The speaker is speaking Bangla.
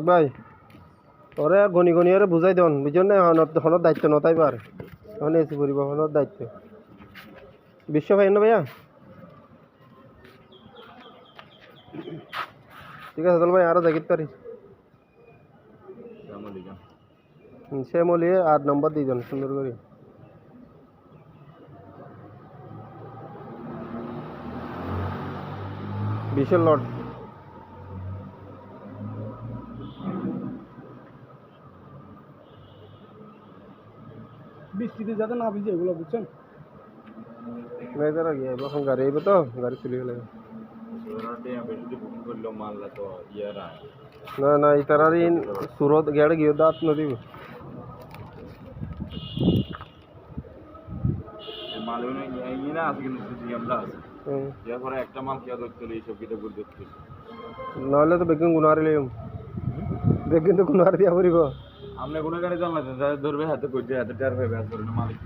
ভাই ওরে গনি গনি ওরে বুঝাই দেন বুঝছেন না হনত দায়িত্ব নতাই পার এখন এসি পরিবহনের দায়িত্ব বিশ্ব ভাই না ভাইয়া ঠিক আছে তাহলে ভাই আরো দেখিতে পারি সে মলিয়ে 8 নম্বর দিয়ে দেন সুন্দর করে বিশের লট বৃষ্টিতে যাতে না ভিজে এগুলো বুঝছেন নাই তারা গিয়ে এখন গাড়ি আইবে তো গাড়ি চলে গেলে না না এই তারার সুরত গেড়ে গিয়ে দাঁত নদী নাহলে তো বেগুন গুনারি লিম বেগুন তো গুনার দিয়া পড়িব আমরা কোনো গাড়ি চালাতে ধরবে হাতে করছে হাতে টার ভাবে মালিক